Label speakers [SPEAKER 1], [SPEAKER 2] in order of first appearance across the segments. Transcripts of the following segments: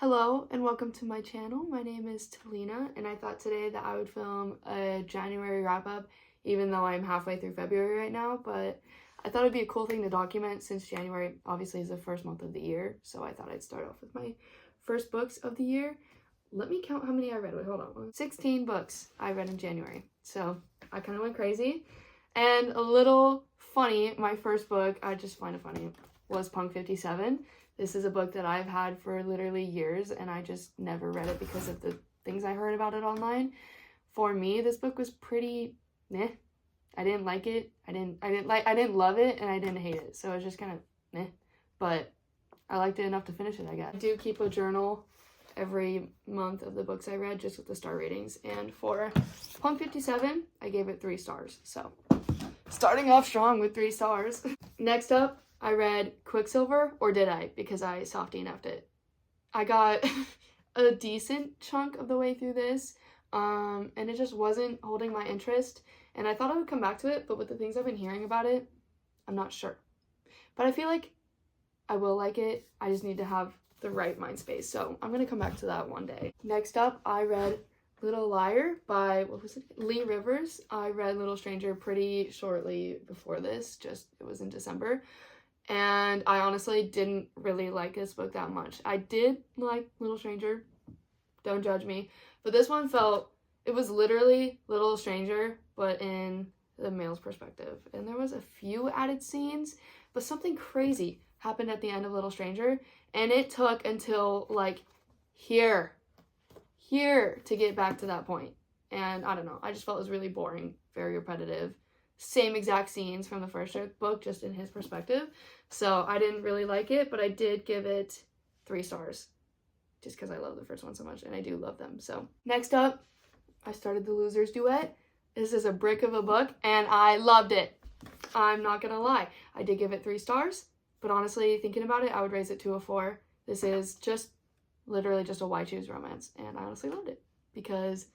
[SPEAKER 1] Hello and welcome to my channel. My name is Talina and I thought today that I would film a January wrap-up even though I'm halfway through February right now, but I thought it'd be a cool thing to document since January obviously is the first month of the year, so I thought I'd start off with my first books of the year. Let me count how many I read. Wait, hold on. 16 books I read in January, so I kind of went crazy. And a little funny, my first book, I just find it funny, was Punk 57. This is a book that I've had for literally years and I just never read it because of the things I heard about it online. For me, this book was pretty meh. I didn't like it. I didn't love it and I didn't hate it. So it was just kind of meh. But I liked it enough to finish it, I guess. I do keep a journal every month of the books I read just with the star ratings. And for Punk 57, I gave it 3 stars. So starting off strong with 3 stars. Next up, I read Quicksilver, or did I? Because I soft DNF'd it. I got a decent chunk of the way through this, and it just wasn't holding my interest. And I thought I would come back to it, but with the things I've been hearing about it, I'm not sure. But I feel like I will like it. I just need to have the right mind space. So I'm going to come back to that one day. Next up, I read Little Liar by, Lee Rivers. I read Little Stranger pretty shortly before this, it was in December. And I honestly didn't really like this book that much. I did like Little Stranger, don't judge me, but this one it was literally Little Stranger, but in the male's perspective. And there was a few added scenes, but something crazy happened at the end of Little Stranger, and it took until like here to get back to that point. And I don't know, I just felt it was really boring, very repetitive. Same exact scenes from the first book, just in his perspective. So I didn't really like it, but I did give it 3 stars. Just because I love the first one so much, and I do love them. So next up, I started The Loser's Duet. This is a brick of a book, and I loved it. I'm not gonna lie. I did give it 3 stars, but honestly, thinking about it, I would raise it to a 4. This is literally just a why choose romance, and I honestly loved it. Because,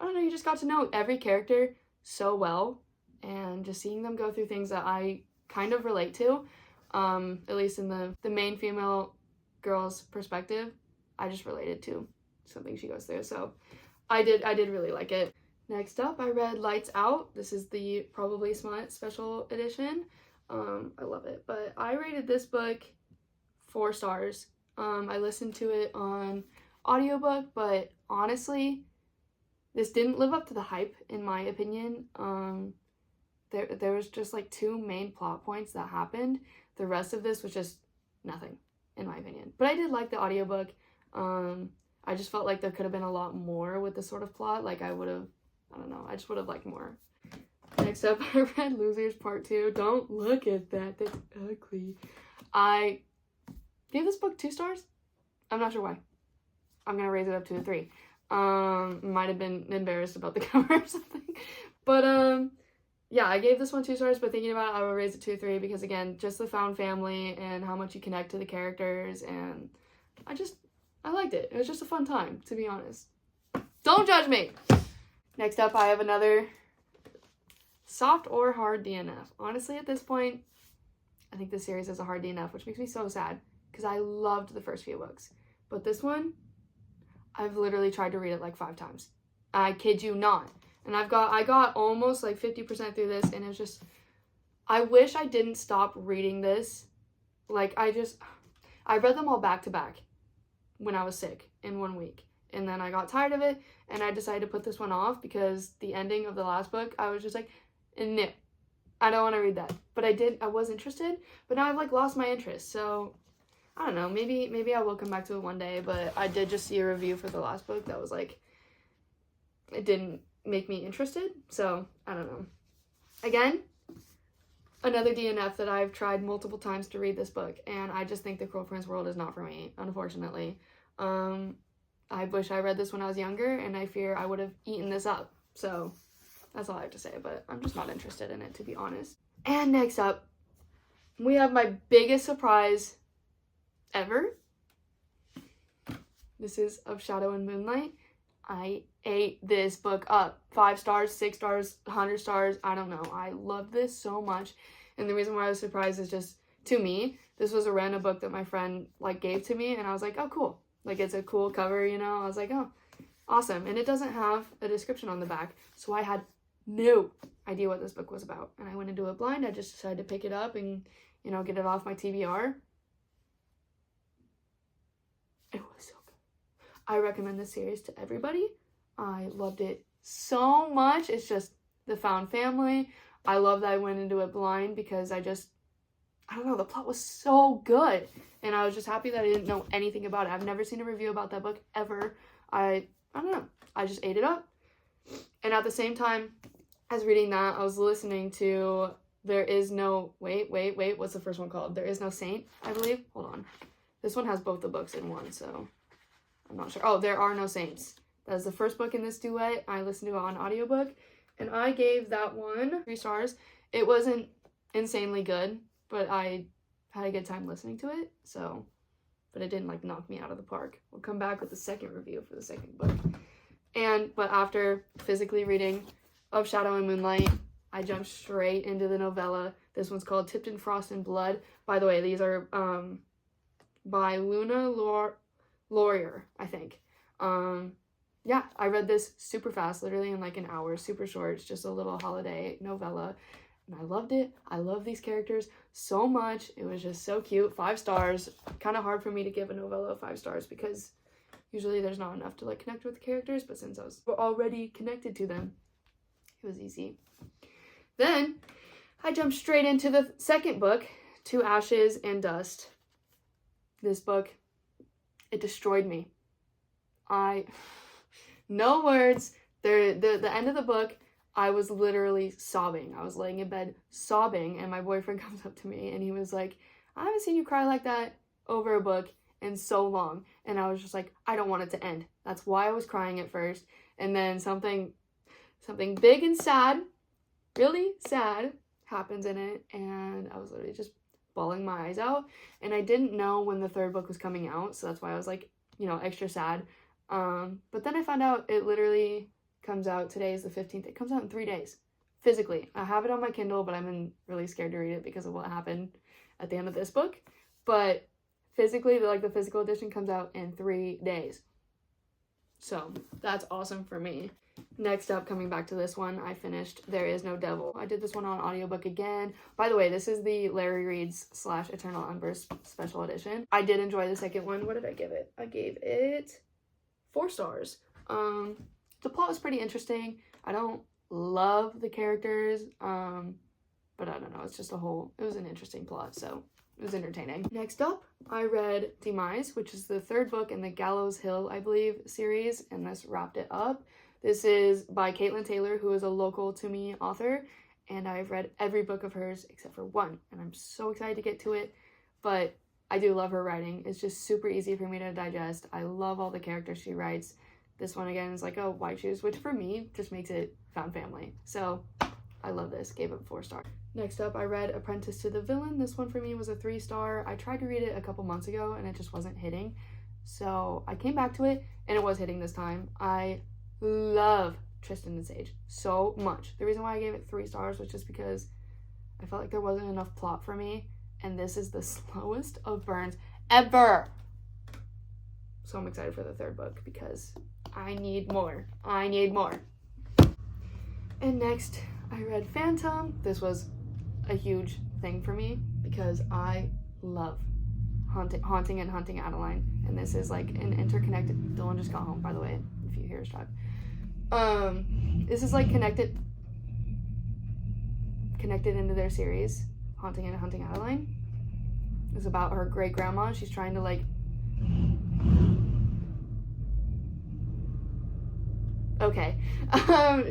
[SPEAKER 1] I don't know, you just got to know every character so well, and just seeing them go through things that I kind of relate to, at least in the main female girl's perspective, I just related to something she goes through. So I did really like it. Next up, I read Lights Out. This is the Probably Smut special edition. I love it, but I rated this book 4 stars. I listened to it on audiobook, but honestly, this didn't live up to the hype, in my opinion. There was just like 2 main plot points that happened. The rest of this was just nothing, in my opinion. But I did like the audiobook. I just felt like there could have been a lot more with this sort of plot. Like I just would have liked more. Next up, I read Losers Part 2. Don't look at that, that's ugly. I gave this book 2 stars. I'm not sure why. I'm gonna raise it up to a 3. Might have been embarrassed about the cover or something. But yeah, I gave this one 2 stars, but thinking about it, I would raise it to a 3 because, again, just the found family and how much you connect to the characters, and I liked it. It was just a fun time, to be honest. Don't judge me! Next up, I have another soft or hard DNF. Honestly, at this point, I think this series is a hard DNF, which makes me so sad because I loved the first few books. But this one, I've literally tried to read it like 5 times. I kid you not. And I got almost like 50% through this, and it's just, I wish I didn't stop reading this. Like, I read them all back to back when I was sick in 1 week. And then I got tired of it, and I decided to put this one off because the ending of the last book, I was just like, no, I don't want to read that. But I was interested, but now I've like lost my interest. So, I don't know, maybe I will come back to it one day, but I did just see a review for the last book that was like, it didn't make me interested, so I don't know. Again, another DNF that I've tried multiple times to read this book, and I just think The Cruel Prince World is not for me, unfortunately. I wish I read this when I was younger, and I fear I would have eaten this up, so that's all I have to say, but I'm just not interested in it, to be honest. And next up, we have my biggest surprise ever. This is Of Shadow and Moonlight. I ate this book up. 5 stars, 6 stars, 100 stars, I don't know. I love this so much. And the reason why I was surprised is just, to me, this was a random book that my friend like gave to me, and I was like, oh cool, Like, it's a cool cover, you know? I was like, oh, awesome. And it doesn't have a description on the back, so I had no idea what this book was about. And I went into it blind. I just decided to pick it up and, you know, get it off my TBR. It was so good. I recommend this series to everybody. I loved it so much. It's just the found family. I love that I went into it blind because I don't know, the plot was so good. And I was just happy that I didn't know anything about it. I've never seen a review about that book ever. I don't know. I just ate it up. And at the same time as reading that, I was listening to what's the first one called? There Is No Saint, I believe. Hold on. This one has both the books in one, so I'm not sure. Oh, There Are No Saints. That is the first book in this duet. I listened to it on audiobook, and I gave that one 3 stars. It wasn't insanely good, but I had a good time listening to it, so, but it didn't, like, knock me out of the park. We'll come back with the second review for the second book. But after physically reading Of Shadow and Moonlight, I jumped straight into the novella. This one's called Tipped in Frost and Blood. By the way, these are by Luna Laurier, I think. Yeah, I read this super fast, literally in like an hour, super short. It's just a little holiday novella, and I loved it. I love these characters so much. It was just so cute. 5 stars. Kind of hard for me to give a novella 5 stars because usually there's not enough to like connect with the characters, but since I was already connected to them, it was easy. Then I jumped straight into the second book, To Ashes and Dust. This book, it destroyed me. No words. The end of the book, I was literally sobbing. I was laying in bed sobbing, and my boyfriend comes up to me and he was like, I haven't seen you cry like that over a book in so long. And I was just like, I don't want it to end. That's why I was crying at first. And then something big and sad, really sad, happens in it, and I was literally just bawling my eyes out. And I didn't know when the third book was coming out, so that's why I was like, you know, extra sad. But then I found out it literally comes out, today is the 15th, it comes out in 3 days, physically. I have it on my Kindle, but I'm really scared to read it because of what happened at the end of this book. But physically, the physical edition comes out in 3 days. So that's awesome for me. Next up, coming back to this one, I finished There Is No Devil. I did this one on audiobook again. By the way, this is the Larry Reads / Eternal Embers special edition. I did enjoy the second one. What did I give it? I gave it 4 stars. The plot was pretty interesting. I don't love the characters, but I don't know. It's just it was an interesting plot, so it was entertaining. Next up, I read Demise, which is the 3rd book in the Gallows Hill, I believe, series, and this wrapped it up. This is by Caitlin Taylor, who is a local to me author, and I've read every book of hers except for one, and I'm so excited to get to it, but I do love her writing. It's just super easy for me to digest. I love all the characters she writes. This one, again, is like a white shoes, which for me just makes it found family. So I love this. Gave it 4 stars. Next up, I read Apprentice to the Villain. This one for me was a 3 star. I tried to read it a couple months ago, and it just wasn't hitting. So I came back to it, and it was hitting this time. I love Tristan and Sage so much. The reason why I gave it 3 stars was just because I felt like there wasn't enough plot for me, and this is the slowest of burns ever. So I'm excited for the 3rd book because I need more. And next, I read Phantom. This was a huge thing for me because I love Haunting and Hunting Adeline, and this is like an interconnected. Dylan just got home, by the way, if you hear his drive. This is like connected into their series, Haunting and Hunting Adeline. It's about her great grandma. She's trying to like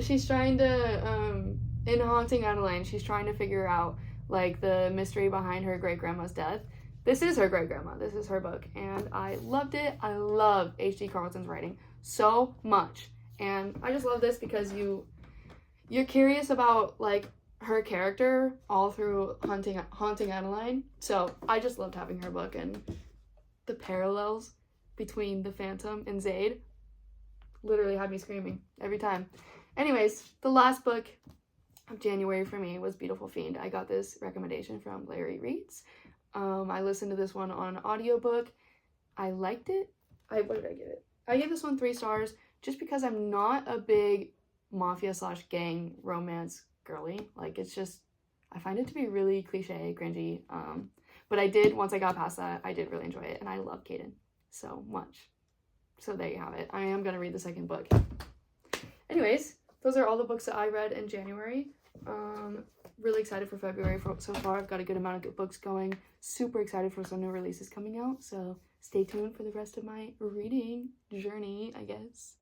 [SPEAKER 1] she's trying to in Haunting Adeline, she's trying to figure out like the mystery behind her great grandma's death. This is her great grandma. This is her book, and I loved it. I love H.D. Carlton's writing so much. And I just love this because you're curious about like her character all through Haunting Adeline. So I just loved having her book, and the parallels between the Phantom and Zaid literally had me screaming every time. Anyways, the last book of January for me was Beautiful Fiend. I got this recommendation from Larry Reads. I listened to this one on audiobook. I liked it. what did I give it? I gave this one 3 stars just because I'm not a big mafia / gang romance girly. Like, it's just, I find it to be really cliche, cringy. But I did, once I got past that, I did really enjoy it, and I love Caden so much. So there you have it. I am gonna read the second book. Anyways, those are all the books that I read in January. Really excited for February so far. I've got a good amount of good books going. Super excited for some new releases coming out. So stay tuned for the rest of my reading journey, I guess.